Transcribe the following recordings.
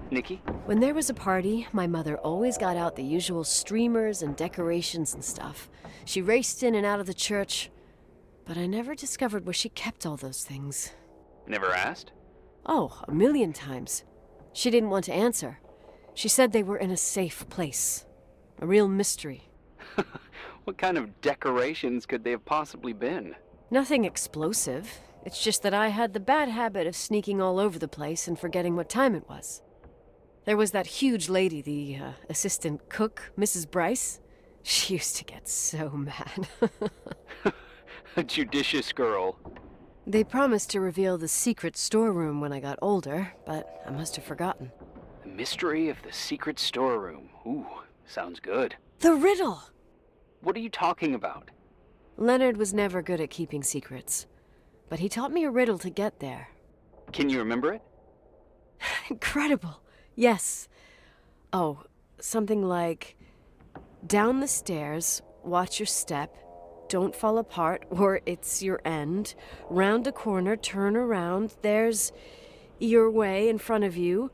Nikki? When there was a party, my mother always got out the usual streamers and decorations and stuff. She raced in and out of the church, but I never discovered where she kept all those things. Never asked? Oh, a million times. She didn't want to answer. She said they were in a safe place. A real mystery. What kind of decorations could they have possibly been? Nothing explosive. It's just that I had the bad habit of sneaking all over the place and forgetting what time it was. There was that huge lady, the assistant cook, Mrs. Bryce. She used to get so mad. A judicious girl. They promised to reveal the secret storeroom when I got older, but I must have forgotten. The mystery of the secret storeroom. Ooh, sounds good. The riddle! What are you talking about? Leonard was never good at keeping secrets, but he taught me a riddle to get there. Can you remember it? Incredible! Yes. Oh, something like, down the stairs, watch your step, don't fall apart or it's your end, round a corner, turn around, there's your way in front of you.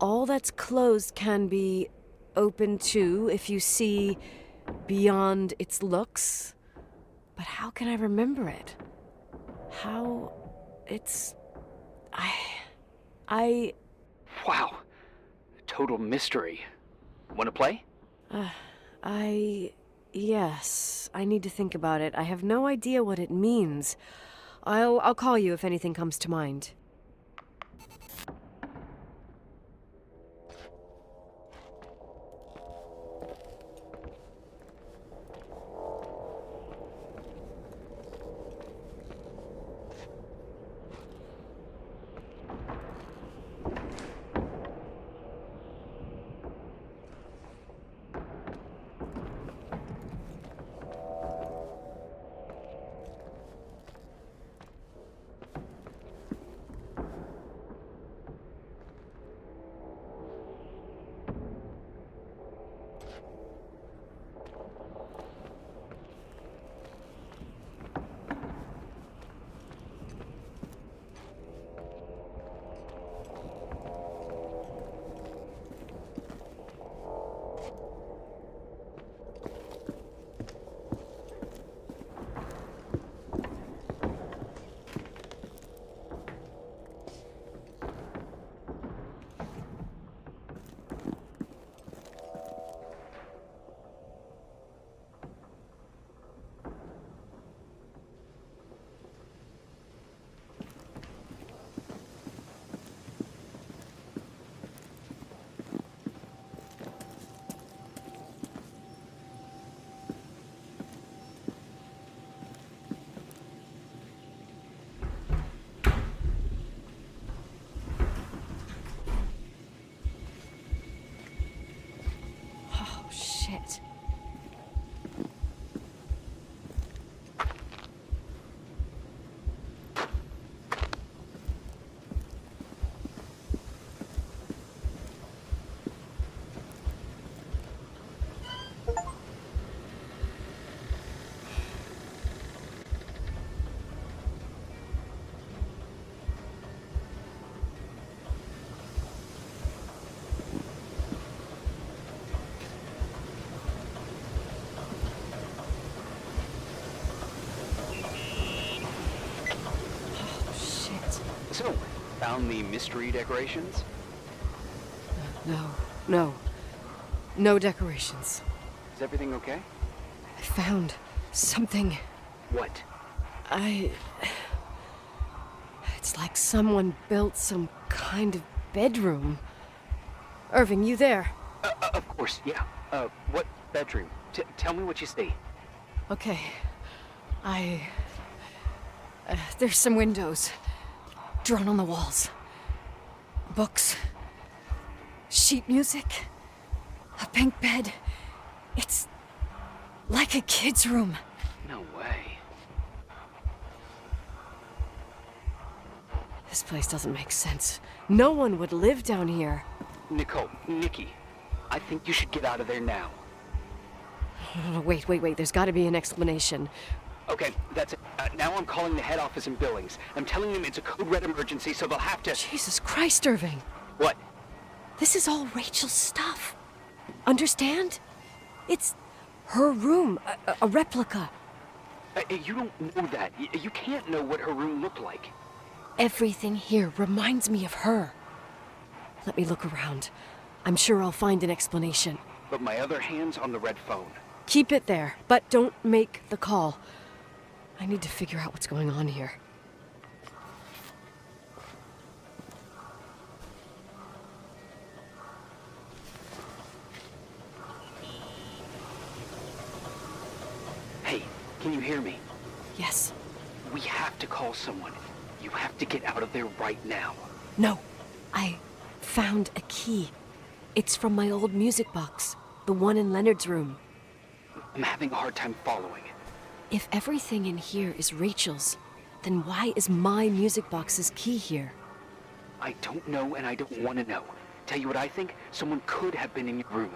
All that's closed can be open too if you see beyond its looks. But how can I remember it? How... it's... I... Wow. Total mystery. Want to play? Yes, I need to think about it. I have no idea what it means. I'll call you if anything comes to mind. Shit. So, found the mystery decorations? No decorations. Is everything okay? I found something. What? It's like someone built some kind of bedroom. Irving, you there? Of course, yeah. What bedroom? Tell me what you see. Okay. There's some windows. Drawn on the walls. Books. Sheet music. A pink bed. It's like a kid's room. No way. This place doesn't make sense. No one would live down here. Nikki, I think you should get out of there now. Wait. There's got to be an explanation. Okay, that's it. Now I'm calling the head office in Billings. I'm telling them it's a code red emergency, so they'll have to... Jesus Christ, Irving. What? This is all Rachel's stuff. Understand? It's her room, a replica. You don't know that. You can't know what her room looked like. Everything here reminds me of her. Let me look around. I'm sure I'll find an explanation. But my other hand's on the red phone. Keep it there, but don't make the call. I need to figure out what's going on here. Hey, can you hear me? Yes. We have to call someone. You have to get out of there right now. No. I found a key. It's from my old music box. The one in Leonard's room. I'm having a hard time following. If everything in here is Rachel's, then why is my music box's key here? I don't know and I don't want to know. Tell you what I think? Someone could have been in your room.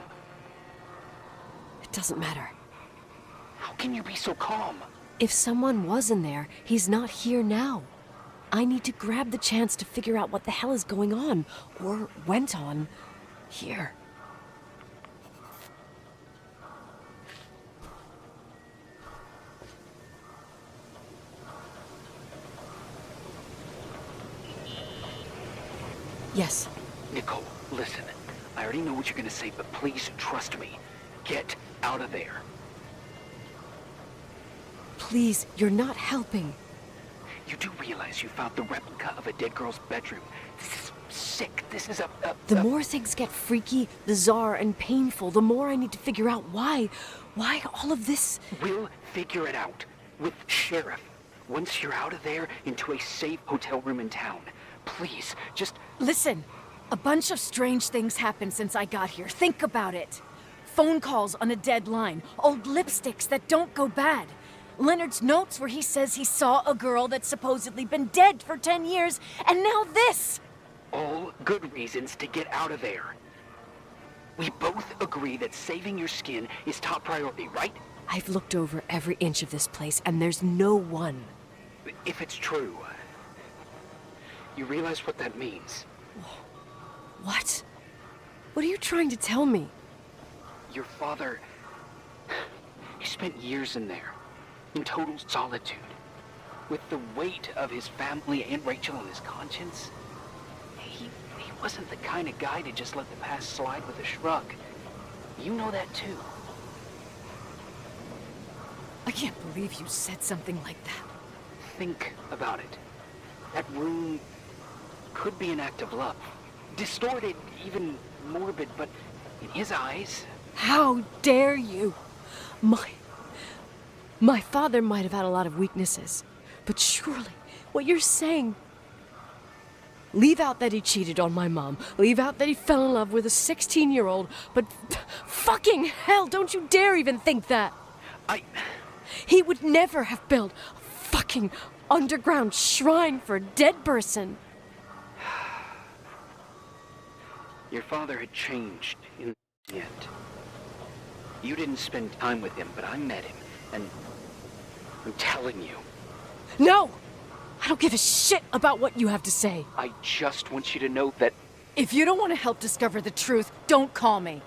It doesn't matter. How can you be so calm? If someone was in there, he's not here now. I need to grab the chance to figure out what the hell is going on, or went on, here. Yes. Nicole, listen. I already know what you're gonna say, but please trust me. Get out of there. Please, you're not helping. You do realize you found the replica of a dead girl's bedroom. This is sick. This is The more things get freaky, bizarre, and painful, the more I need to figure out why all of this... We'll figure it out. With Sheriff. Once you're out of there, into a safe hotel room in town. Please, just... Listen, a bunch of strange things happened since I got here. Think about it. Phone calls on a dead line, old lipsticks that don't go bad. Leonard's notes where he says he saw a girl that's supposedly been dead for 10 years, and now this! All good reasons to get out of there. We both agree that saving your skin is top priority, right? I've looked over every inch of this place, and there's no one. If it's true, you realize what that means. What? What are you trying to tell me? Your father... He spent years in there, in total solitude. With the weight of his family and Rachel on his conscience. He wasn't the kind of guy to just let the past slide with a shrug. You know that too. I can't believe you said something like that. Think about it. That room could be an act of love. Distorted, even morbid, but in his eyes... How dare you? My father might have had a lot of weaknesses, but surely what you're saying... Leave out that he cheated on my mom. Leave out that he fell in love with a 16-year-old, but fucking hell, don't you dare even think that! He would never have built a fucking underground shrine for a dead person. Your father had changed in the end. You didn't spend time with him, but I met him, and I'm telling you. No! I don't give a shit about what you have to say. I just want you to know that... If you don't want to help discover the truth, don't call me.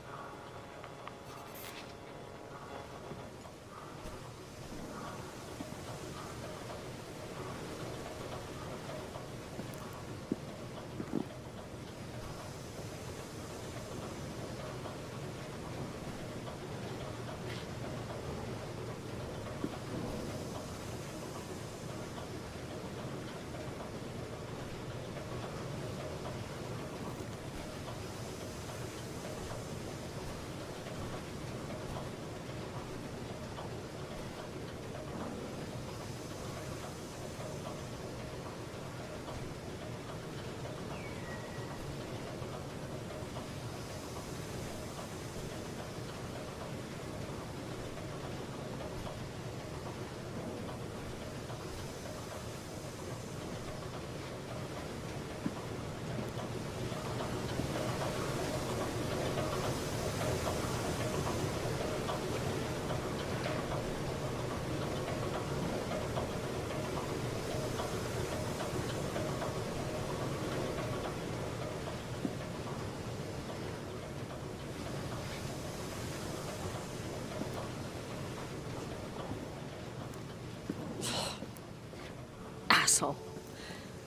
asshole.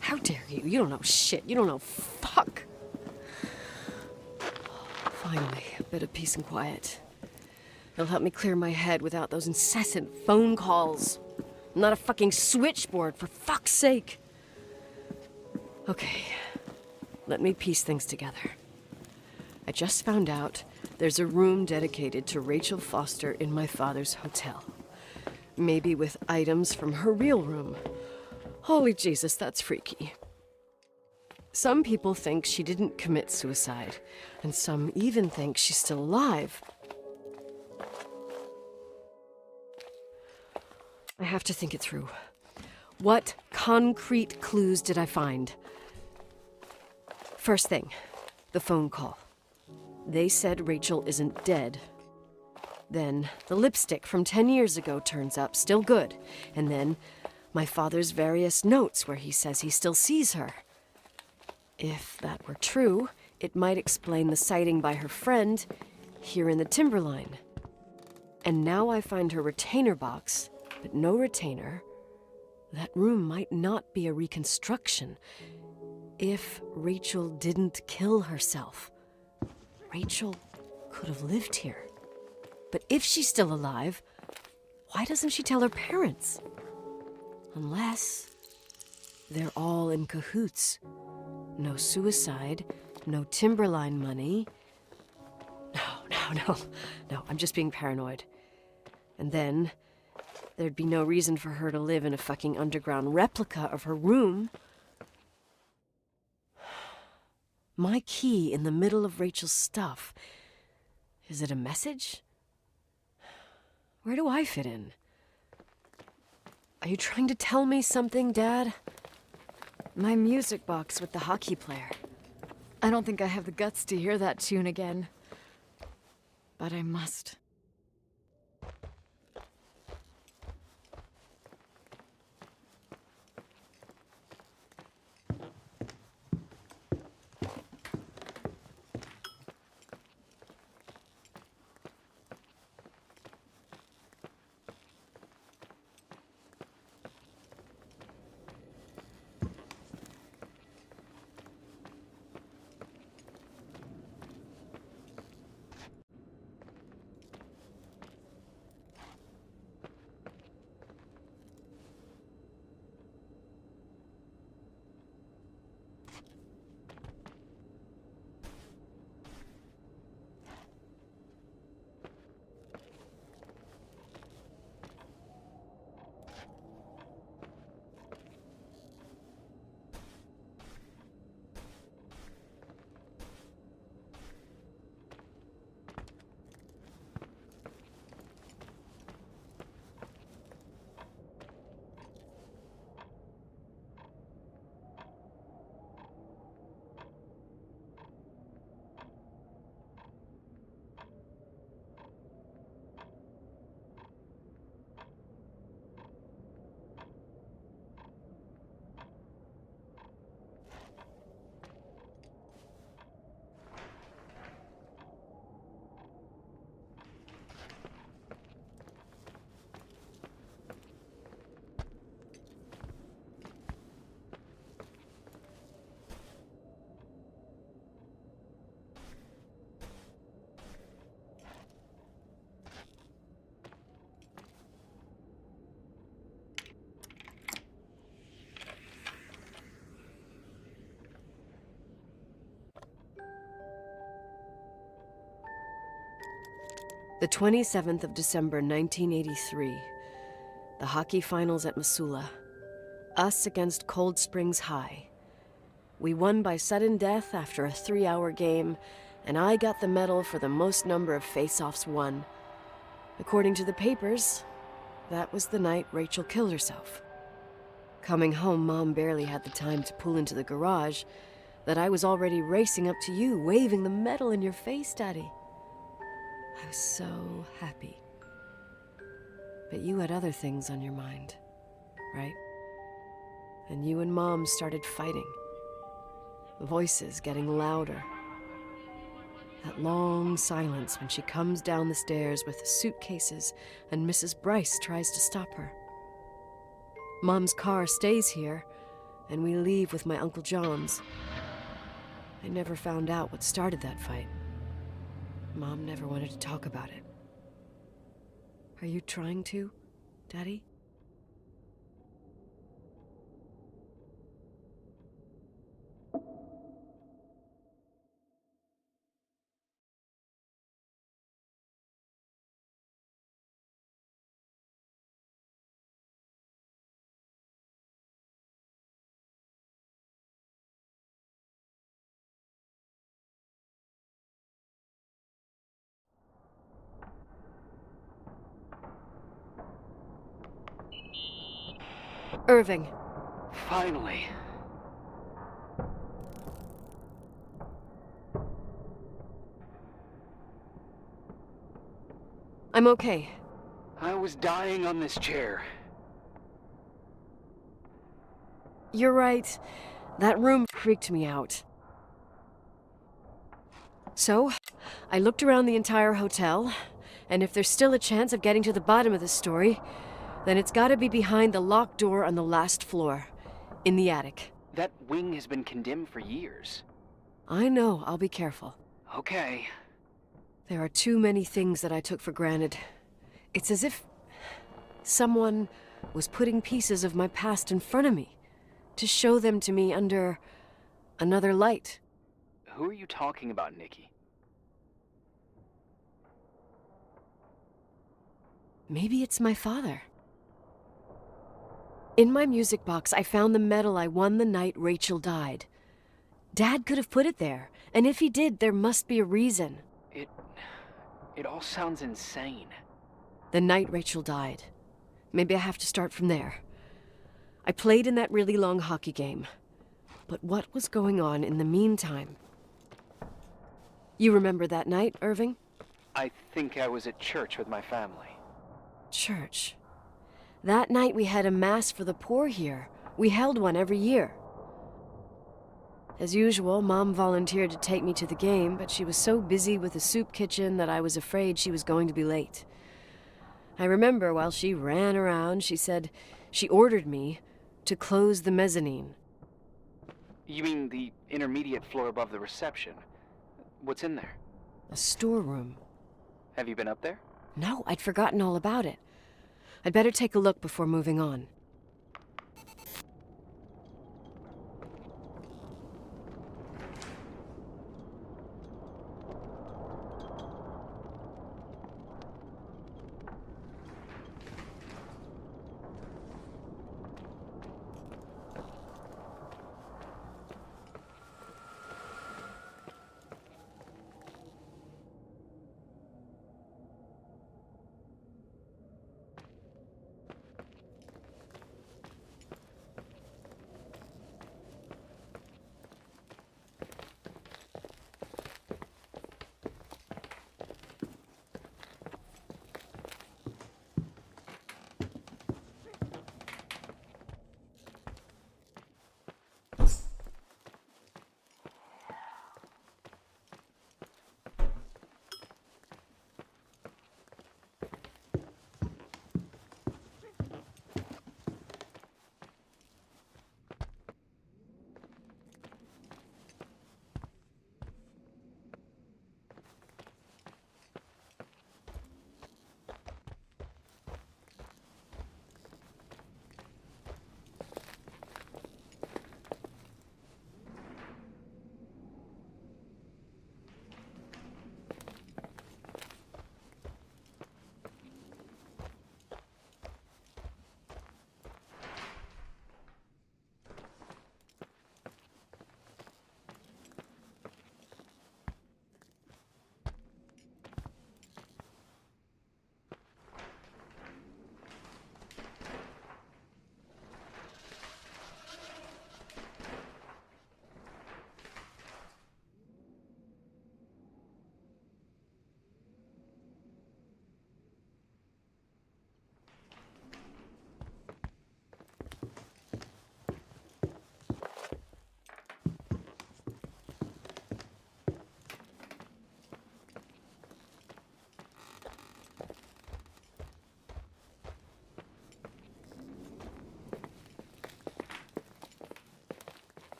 How dare you? You don't know shit. You don't know fuck. Finally, a bit of peace and quiet. It'll help me clear my head without those incessant phone calls. I'm not a fucking switchboard, for fuck's sake. Okay, let me piece things together. I just found out there's a room dedicated to Rachel Foster in my father's hotel. Maybe with items from her real room. Holy Jesus, that's freaky. Some people think she didn't commit suicide, and some even think she's still alive. I have to think it through. What concrete clues did I find? First thing, the phone call. They said Rachel isn't dead. Then the lipstick from 10 years ago turns up, still good. And then my father's various notes where he says he still sees her. If that were true, it might explain the sighting by her friend here in the Timberline. And now I find her retainer box, but no retainer. That room might not be a reconstruction. If Rachel didn't kill herself, Rachel could have lived here. But if she's still alive, why doesn't she tell her parents? Unless they're all in cahoots. No suicide, no Timberline money. No, I'm just being paranoid. And then there'd be no reason for her to live in a fucking underground replica of her room. My key in the middle of Rachel's stuff. Is it a message? Where do I fit in? Are you trying to tell me something, Dad? My music box with the hockey player. I don't think I have the guts to hear that tune again. But I must. The 27th of December, 1983. The hockey finals at Missoula. Us against Cold Springs High. We won by sudden death after a 3-hour game, and I got the medal for the most number of face-offs won. According to the papers, that was the night Rachel killed herself. Coming home, Mom barely had the time to pull into the garage that I was already racing up to you, waving the medal in your face, Daddy. I was so happy. But you had other things on your mind, right? And you and Mom started fighting. Voices getting louder. That long silence when she comes down the stairs with the suitcases and Mrs. Bryce tries to stop her. Mom's car stays here, and we leave with my Uncle John's. I never found out what started that fight. Mom never wanted to talk about it. Are you trying to, Daddy? Irving. Finally. I'm okay. I was dying on this chair. You're right. That room freaked me out. So, I looked around the entire hotel, and if there's still a chance of getting to the bottom of the story, then it's gotta be behind the locked door on the last floor, in the attic. That wing has been condemned for years. I know, I'll be careful. Okay. There are too many things that I took for granted. It's as if someone was putting pieces of my past in front of me to show them to me under another light. Who are you talking about, Nikki? Maybe it's my father. In my music box, I found the medal I won the night Rachel died. Dad could have put it there, and if he did, there must be a reason. It all sounds insane. The night Rachel died. Maybe I have to start from there. I played in that really long hockey game. But what was going on in the meantime? You remember that night, Irving? I think I was at church with my family. Church. That night we had a mass for the poor here. We held one every year. As usual, Mom volunteered to take me to the game, but she was so busy with the soup kitchen that I was afraid she was going to be late. I remember while she ran around, she said she ordered me to close the mezzanine. You mean the intermediate floor above the reception? What's in there? A storeroom. Have you been up there? No, I'd forgotten all about it. I'd better take a look before moving on.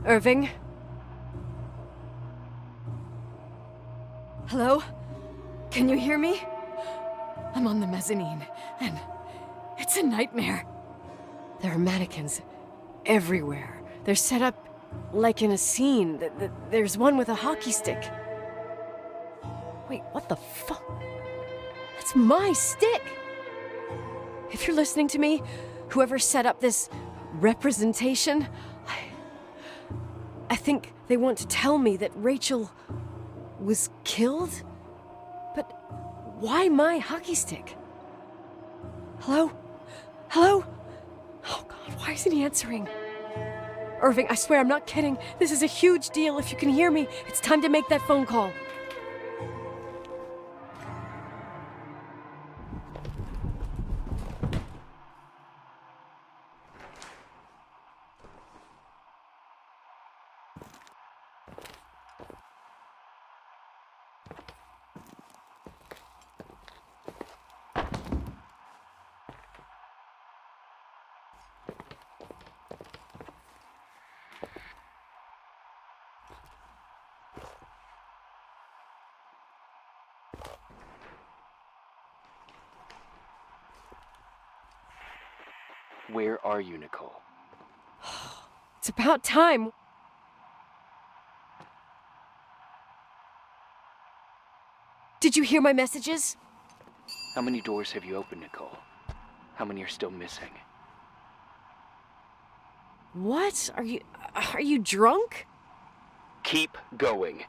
Irving? Hello? Can you hear me? I'm on the mezzanine, and it's a nightmare. There are mannequins everywhere. They're set up like in a scene. There's one with a hockey stick. Wait, what the fuck? That's my stick! If you're listening to me, whoever set up this representation, I think they want to tell me that Rachel was killed? But why my hockey stick? Hello? Hello? Oh God, why isn't he answering? Irving, I swear I'm not kidding. This is a huge deal. If you can hear me, it's time to make that phone call. Where are you, Nicole? It's about time. Did you hear my messages? How many doors have you opened, Nicole? How many are still missing? What? Are you drunk? Keep going.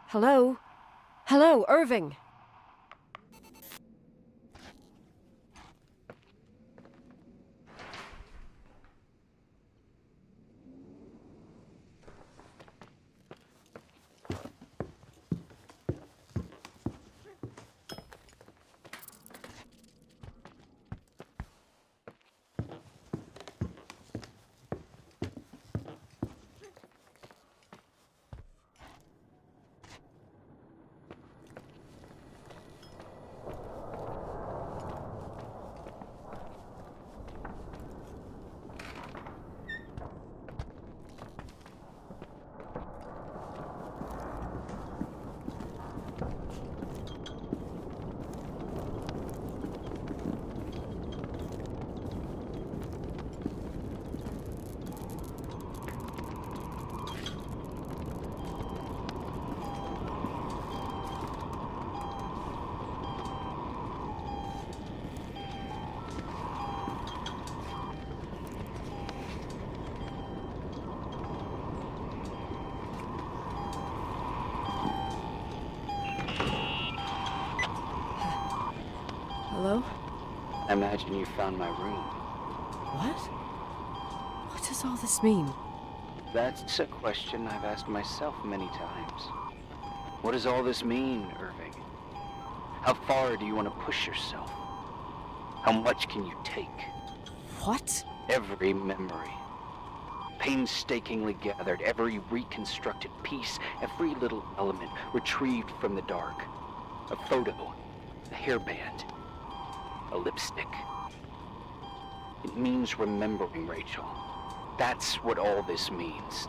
Hello? Hello, Irving. Hello? I imagine you found my room. What? What does all this mean? That's a question I've asked myself many times. What does all this mean, Irving? How far do you want to push yourself? How much can you take? What? Every memory. Painstakingly gathered, every reconstructed piece, every little element retrieved from the dark. A photo, a hairband, a lipstick. It means remembering Rachel. That's what all this means.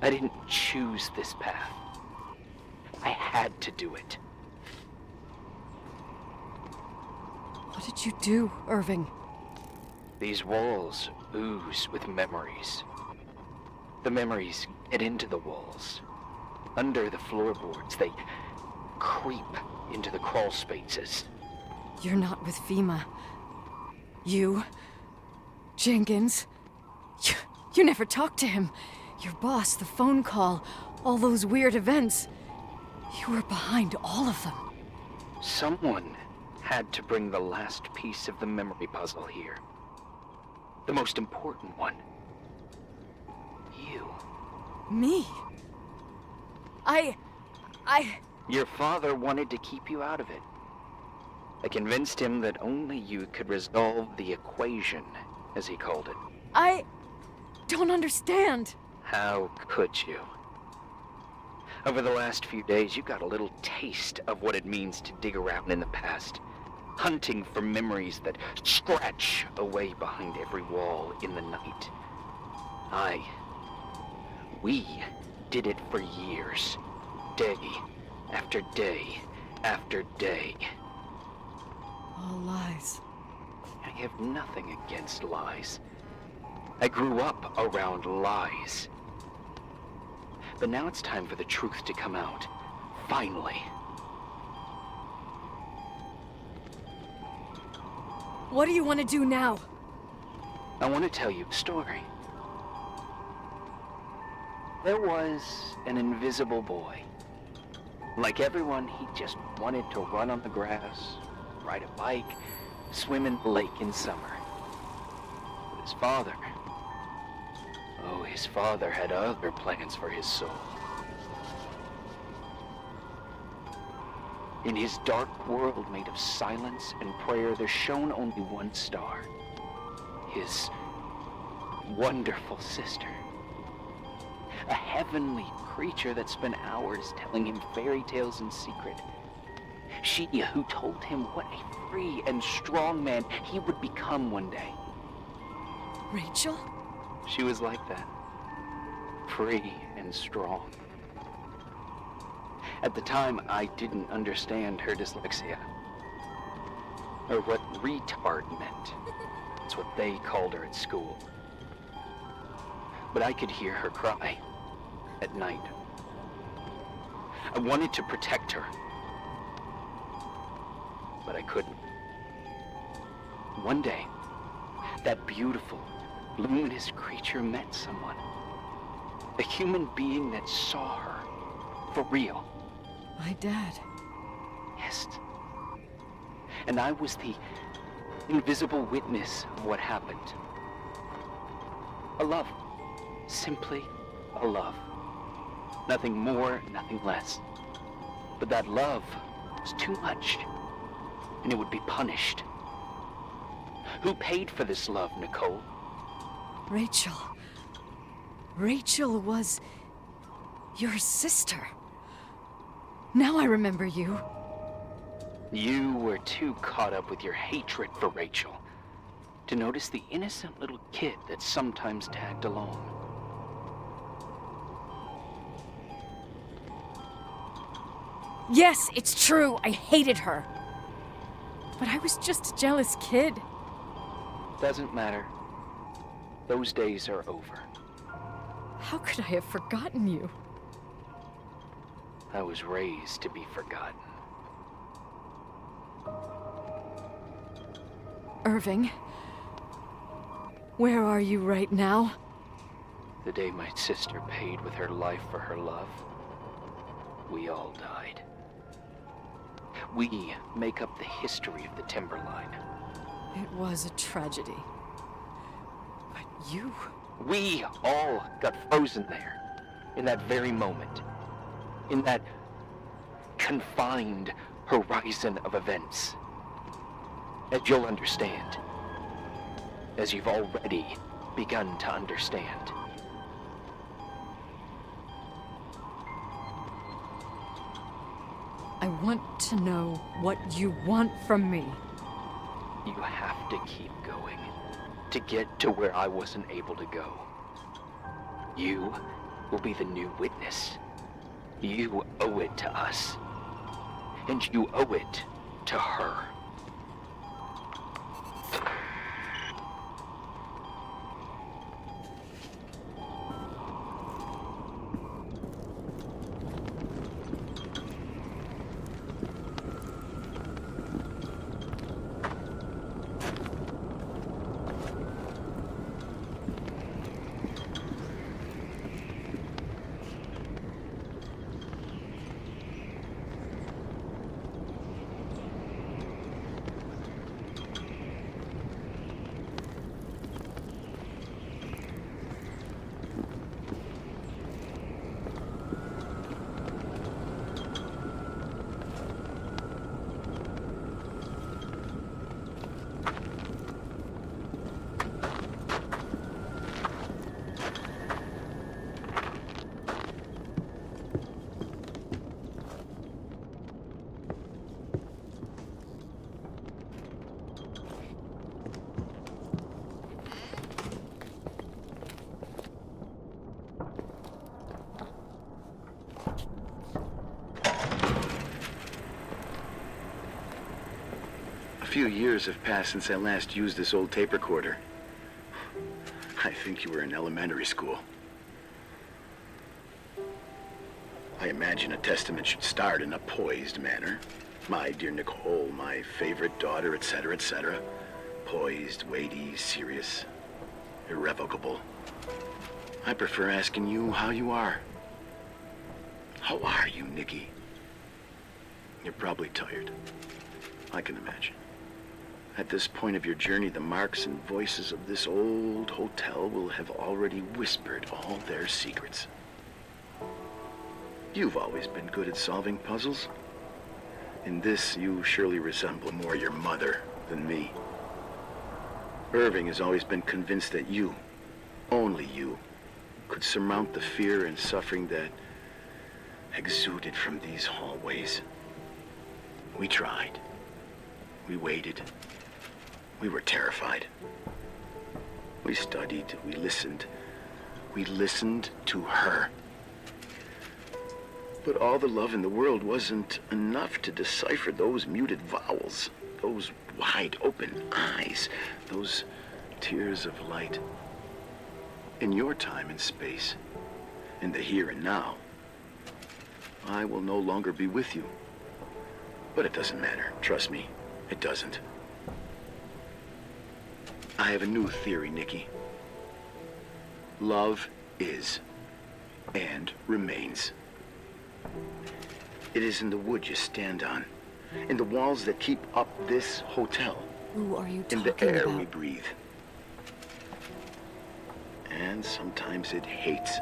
I didn't choose this path. I had to do it. What did you do, Irving? These walls ooze with memories. The memories get into the walls. Under the floorboards, they creep into the crawl spaces. You're not with FEMA. You... Jenkins... You never talked to him. Your boss, the phone call, all those weird events. You were behind all of them. Someone had to bring the last piece of the memory puzzle here. The most important one. You. Me? I... Your father wanted to keep you out of it. I convinced him that only you could resolve the equation, as he called it. I don't understand. How could you? Over the last few days, you got a little taste of what it means to dig around in the past. hunting for memories that scratch away behind every wall in the night. We did it for years, day after day after day. All lies. I have nothing against lies. I grew up around lies. But now it's time for the truth to come out. Finally. What do you want to do now? I want to tell you a story. There was an invisible boy. Like everyone, he just wanted to run on the grass, ride a bike, swim in the lake in summer. But his father... oh, his father had other plans for his soul. In his dark world made of silence and prayer, there shone only one star. His wonderful sister. A heavenly creature that spent hours telling him fairy tales in secret. She who told him what a free and strong man he would become one day. Rachel? She was like that. Free and strong. At the time, I didn't understand her dyslexia. Or what retard meant. That's what they called her at school. But I could hear her cry at night. I wanted to protect her. But I couldn't. One day, that beautiful, luminous creature met someone. A human being that saw her for real. My dad. Yes. And I was the invisible witness of what happened. A love. Simply a love. Nothing more, nothing less. But that love was too much, and it would be punished. Who paid for this love, Nicole? Rachel. Rachel was your sister. Now I remember you. You were too caught up with your hatred for Rachel to notice the innocent little kid that sometimes tagged along. Yes, it's true. I hated her. But I was just a jealous kid. Doesn't matter. Those days are over. How could I have forgotten you? I was raised to be forgotten. Irving, where are you right now? The day my sister paid with her life for her love, we all died. We make up the history of the Timberline. It was a tragedy. But you... We all got frozen there, in that very moment. In that confined horizon of events. As you'll understand. As you've already begun to understand. I want to know what you want from me. You have to keep going to get to where I wasn't able to go. You will be the new witness. You owe it to us. And you owe it to her. years have passed since I last used this old tape recorder. I think you were in elementary school. I imagine a testament should start in a poised manner. My dear Nicole, my favorite daughter, etc., etc. Poised, weighty, serious, irrevocable. I prefer asking you how you are. How are you, Nikki? You're probably tired. I can imagine. At this point of your journey, the marks and voices of this old hotel will have already whispered all their secrets. You've always been good at solving puzzles. In this, you surely resemble more your mother than me. Irving has always been convinced that you, only you, could surmount the fear and suffering that exuded from these hallways. We tried. We waited. We were terrified. We studied. We listened. We listened to her. But all the love in the world wasn't enough to decipher those muted vowels, those wide open eyes, those tears of light. In your time and space, in the here and now, I will no longer be with you. But it doesn't matter. Trust me, it doesn't. I have a new theory, Nikki. Love is and remains. It is in the wood you stand on, in the walls that keep up this hotel, Who are you talking in the air about? we breathe. And sometimes it hates.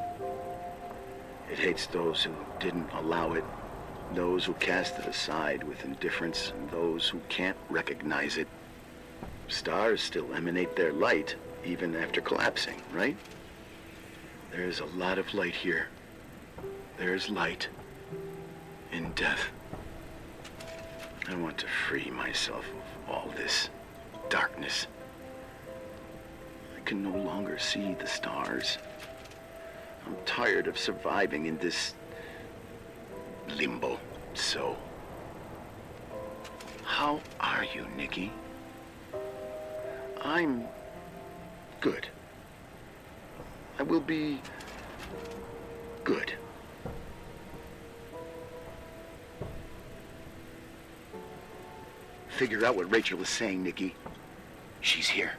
It hates those who didn't allow it, those who cast it aside with indifference, and those who can't recognize it. Stars still emanate their light, even after collapsing, right? There's a lot of light here. There's light in death. I want to free myself of all this darkness. I can no longer see the stars. I'm tired of surviving in this limbo. So, how are you, Nikki? I'm good. I will be good. Figure out what Rachel is saying, Nikki. She's here.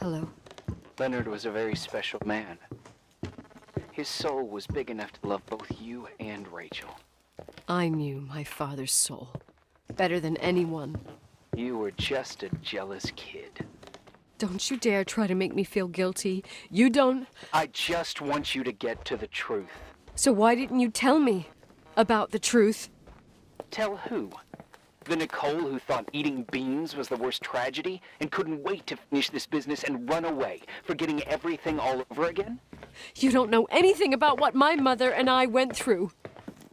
Hello. Leonard was a very special man. His soul was big enough to love both you and Rachel. I knew my father's soul better than anyone. You were just a jealous kid. Don't you dare try to make me feel guilty. You don't... I just want you to get to the truth. So why didn't you tell me about the truth? Tell who? The Nicole who thought eating beans was the worst tragedy and couldn't wait to finish this business and run away, forgetting everything all over again? You don't know anything about what my mother and I went through.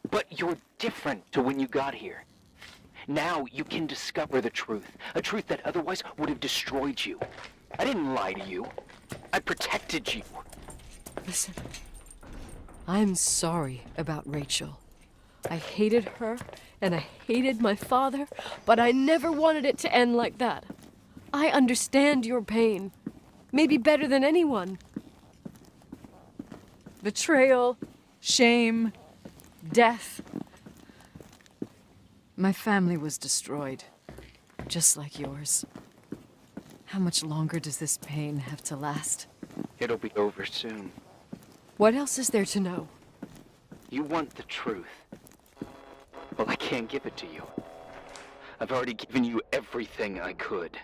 But you're different to when you got here. Now you can discover the truth, a truth that otherwise would have destroyed you. I didn't lie to you. I protected you. Listen, I'm sorry about Rachel. I hated her, and I hated my father, but I never wanted it to end like that. I understand your pain, maybe better than anyone. Betrayal, shame, death. My family was destroyed, just like yours. How much longer does this pain have to last? It'll be over soon. What else is there to know? You want the truth. Well, I can't give it to you. I've already given you everything I could.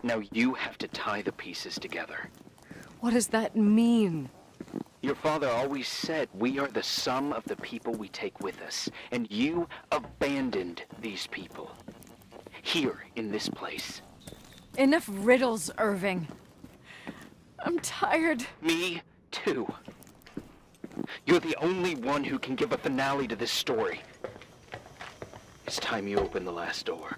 Now you have to tie the pieces together. What does that mean? Your father always said we are the sum of the people we take with us, and you abandoned these people. Here, in this place. Enough riddles, Irving. I'm tired. Me, too. You're the only one who can give a finale to this story. It's time you open the last door.